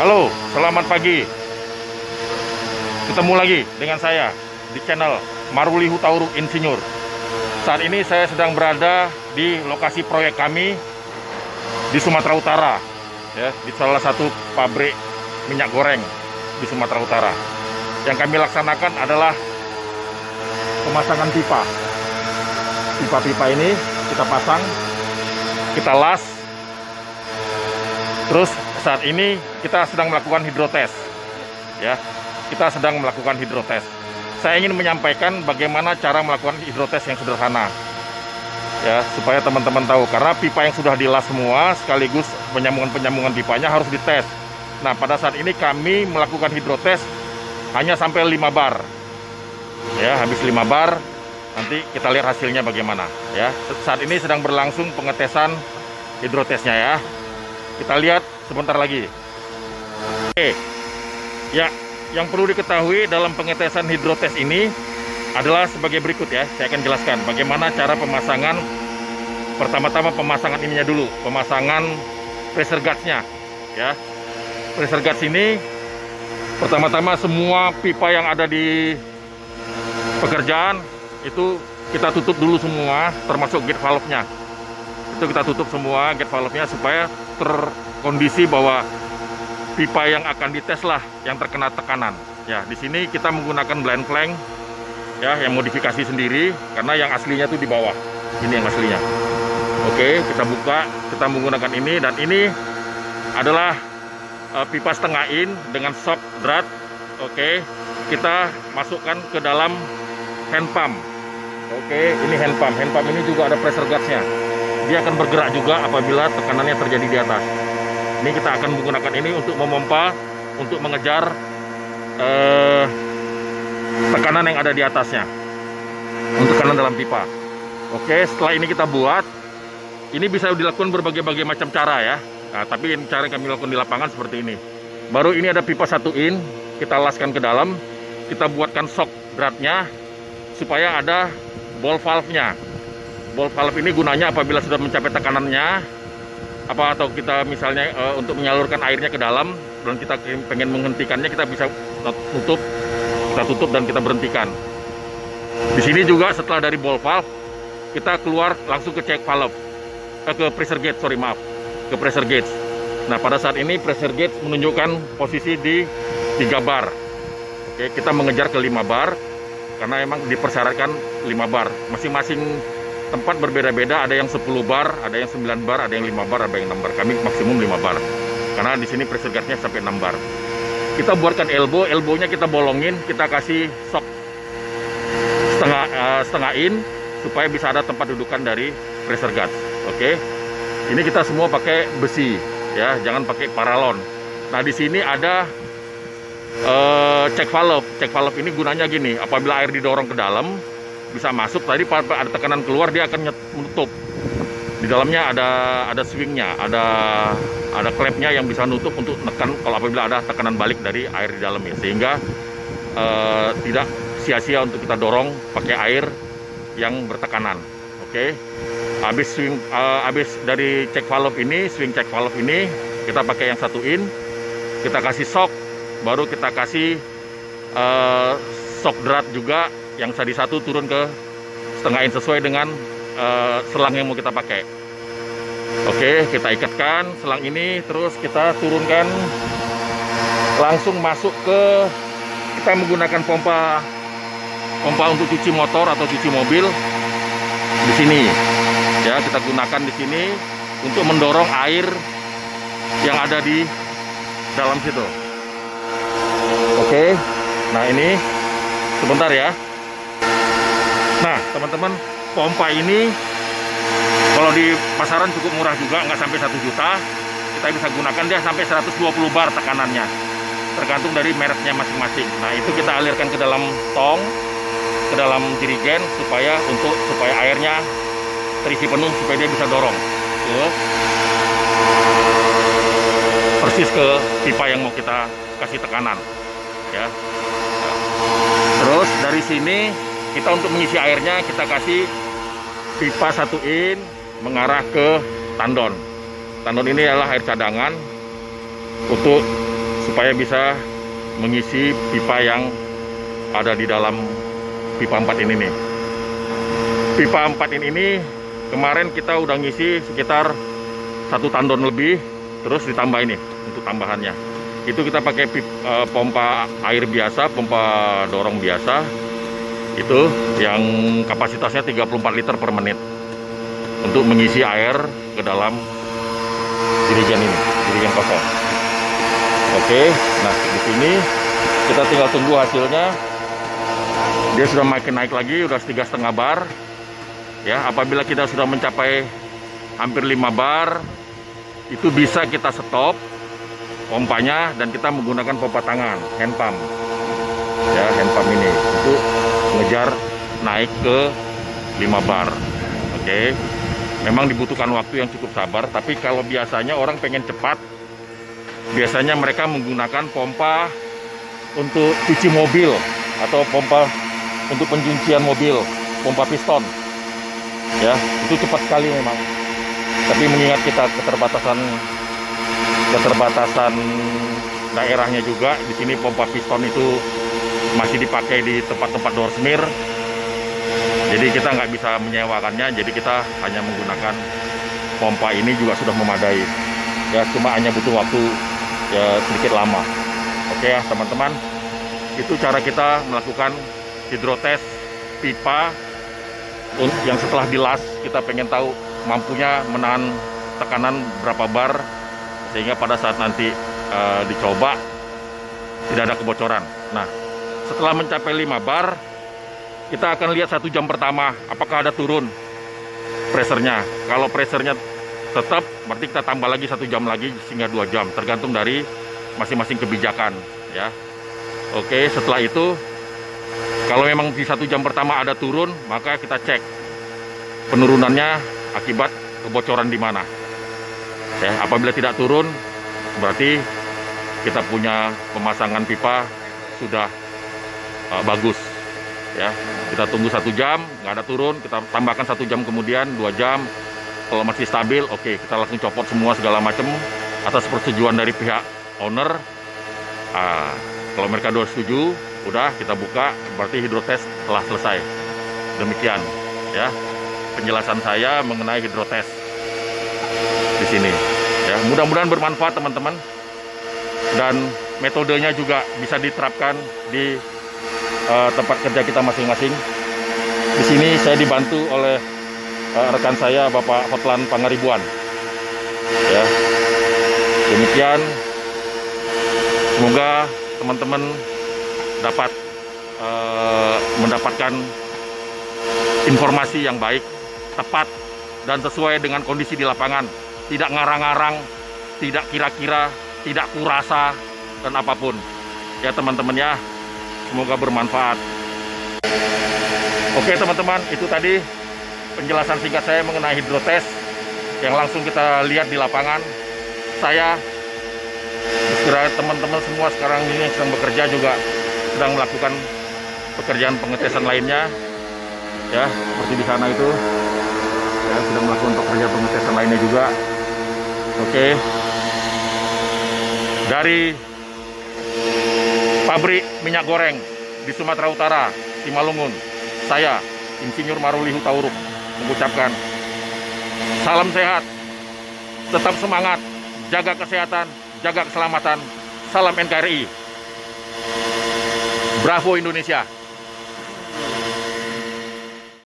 Halo, selamat pagi. Ketemu lagi dengan saya di channel Maruli Hutauruk Insinyur. Saat ini saya sedang berada di lokasi proyek kami di Sumatera Utara, ya, di salah satu pabrik minyak goreng di Sumatera Utara. Yang kami laksanakan adalah pemasangan pipa. Pipa-pipa ini kita pasang, kita las. Terus saat ini kita sedang melakukan hidrotes, ya. Kita sedang melakukan hidrotes. Saya ingin menyampaikan bagaimana cara melakukan hidrotes yang sederhana, ya, supaya teman-teman tahu. Karena pipa yang sudah dilas semua, sekaligus penyambungan pipanya harus dites. Nah, pada saat ini kami melakukan hidrotes hanya sampai 5 bar, ya. Habis 5 bar, nanti kita lihat hasilnya bagaimana, ya. Saat ini sedang berlangsung pengetesan hidrotesnya, ya. Kita lihat sebentar lagi. Oke, ya, yang perlu diketahui dalam pengetesan hidrotes ini adalah sebagai berikut, ya. Saya akan jelaskan bagaimana cara pemasangan. Pertama-tama pemasangan ininya dulu, pemasangan pressure guards-nya, ya. Pressure guards ini pertama-tama semua pipa yang ada di pekerjaan itu kita tutup dulu semua, termasuk gate valve-nya. Itu kita tutup semua gate valve-nya supaya terkondisi bahwa pipa yang akan dites lah yang terkena tekanan. Ya, di sini kita menggunakan blind flank, ya, yang modifikasi sendiri karena yang aslinya tuh di bawah. Ini yang aslinya. Oke, kita buka, kita menggunakan ini, dan ini adalah pipa setengah in dengan shock drat. Oke, kita masukkan ke dalam hand pump. Oke, ini hand pump. Hand pump ini juga ada pressure guards-nya. Dia akan bergerak juga apabila tekanannya terjadi di atas. Ini kita akan menggunakan ini untuk memompa, untuk mengejar tekanan yang ada di atasnya, untuk tekanan dalam pipa. Oke, setelah ini kita buat, ini bisa dilakukan berbagai macam cara, ya. Nah, tapi cara yang kami lakukan di lapangan seperti ini. Baru ini ada pipa 1 in, kita laskan ke dalam, kita buatkan shock dratnya supaya ada ball valve-nya. Ball valve ini gunanya apabila sudah mencapai tekanannya, atau kita misalnya untuk menyalurkan airnya ke dalam dan kita pengen menghentikannya, kita bisa tutup, kita tutup dan kita berhentikan. Di sini juga setelah dari ball valve, kita keluar langsung ke check valve, ke pressure gauge, ke pressure gauge. Nah, pada saat ini pressure gauge menunjukkan posisi di 3 bar. Oke, kita mengejar ke 5 bar karena emang dipersyaratkan 5 bar. Masing-masing tempat berbeda-beda, ada yang 10 bar, ada yang 9 bar, ada yang 5 bar, ada yang 6 bar. Kami maksimum 5 bar. Karena di sini pressure guard-nya sampai 6 bar. Kita buatkan elbow-nya kita bolongin, kita kasih shock setengah in supaya bisa ada tempat dudukan dari pressure guard. Oke. Ini kita semua pakai besi, ya, jangan pakai paralon. Nah, di sini ada check valve. Check valve ini gunanya gini, apabila air didorong ke dalam bisa masuk, tadi ada tekanan keluar, dia akan menutup. Di dalamnya ada swingnya, ada klepnya yang bisa nutup untuk menekan kalau apabila ada tekanan balik dari air di dalamnya, sehingga tidak sia-sia untuk kita dorong pakai air yang bertekanan. Oke. Habis dari check valve ini, swing check valve ini, kita pakai yang 1 in, kita kasih shock, baru kita kasih shock drat juga yang tadi 1 turun ke setengah in sesuai dengan selang yang mau kita pakai. Oke, kita ikatkan selang ini, terus kita turunkan langsung masuk ke, kita menggunakan pompa untuk cuci motor atau cuci mobil di sini, ya. Kita gunakan di sini untuk mendorong air yang ada di dalam situ. Oke, nah ini sebentar, ya. Nah, teman-teman, pompa ini kalau di pasaran cukup murah juga, nggak sampai 1 juta. Kita bisa gunakan, dia sampai 120 bar tekanannya, tergantung dari mereknya masing-masing. Nah, itu kita alirkan ke dalam tong, ke dalam jerigen supaya airnya terisi penuh, supaya dia bisa dorong persis ke pipa yang mau kita kasih tekanan, ya. Terus dari sini kita untuk mengisi airnya, kita kasih pipa 1 in mengarah ke tandon. Tandon ini adalah air cadangan untuk supaya bisa mengisi pipa yang ada di dalam pipa 4 ini nih. Pipa 4 ini kemarin kita udah ngisi sekitar 1 tandon lebih, terus ditambah ini untuk tambahannya. Itu kita pakai pompa air biasa, pompa dorong biasa. Itu yang kapasitasnya 34 liter per menit untuk mengisi air ke dalam jerigen ini, jerigen kosong. Oke, nah di sini kita tinggal tunggu hasilnya. Dia sudah makin naik lagi, udah 3,5 bar. Ya, apabila kita sudah mencapai hampir 5 bar, itu bisa kita stop pompanya dan kita menggunakan pompa tangan, hand pump. Ya, hand pump ini untuk mengejar naik ke 5 bar. Oke. Memang dibutuhkan waktu yang cukup sabar, tapi kalau biasanya orang pengen cepat, biasanya mereka menggunakan pompa untuk cuci mobil atau pompa untuk pencucian mobil, pompa piston. Ya, itu cepat sekali memang. Tapi mengingat kita keterbatasan daerahnya juga, di sini pompa piston itu masih dipakai di tempat-tempat door smear. Jadi kita nggak bisa menyewakannya, jadi kita hanya menggunakan pompa ini juga sudah memadai. Ya, cuma hanya butuh waktu ya sedikit lama. Oke ya teman-teman, itu cara kita melakukan hidrotes pipa yang setelah dilas. Kita pengen tahu mampunya menahan tekanan berapa bar, sehingga pada saat nanti dicoba tidak ada kebocoran. Nah, setelah mencapai 5 bar, kita akan lihat 1 jam pertama apakah ada turun pressernya. Kalau pressernya tetap, berarti kita tambah lagi 1 jam lagi sehingga 2 jam, tergantung dari masing-masing kebijakan ya. Oke, setelah itu kalau memang di 1 jam pertama ada turun, maka kita cek penurunannya akibat kebocoran di mana. Ya, apabila tidak turun, berarti kita punya pemasangan pipa sudah bagus. Ya, kita tunggu 1 jam, nggak ada turun, kita tambahkan 1 jam kemudian, 2 jam. Kalau masih stabil, oke, kita langsung copot semua segala macam atas persetujuan dari pihak owner. Kalau mereka sudah setuju, udah kita buka, berarti hidrotes telah selesai. Demikian ya penjelasan saya mengenai hidrotes di sini. Ya, mudah-mudahan bermanfaat teman-teman, dan metodenya juga bisa diterapkan di tempat kerja kita masing-masing. Di sini saya dibantu oleh rekan saya Bapak Hotlan Pangaribuan. Ya, demikian. Semoga teman-teman dapat mendapatkan informasi yang baik, tepat, dan sesuai dengan kondisi di lapangan. Tidak ngarang-ngarang, tidak kira-kira, tidak kurasa, dan apapun. Ya teman-teman ya, semoga bermanfaat. Oke teman-teman, itu tadi penjelasan singkat saya mengenai hidrotes yang langsung kita lihat di lapangan. Saya beserta teman-teman semua sekarang ini yang sedang bekerja juga sedang melakukan pekerjaan pengetesan lainnya. Ya, seperti di sana itu. Ya, sedang melakukan pekerjaan pengetesan lainnya juga. Oke. Dari pabrik minyak goreng di Sumatera Utara, Simalungun, saya, Insinyur Maruli Hutauruk, mengucapkan salam sehat, tetap semangat, jaga kesehatan, jaga keselamatan, salam NKRI, Bravo Indonesia.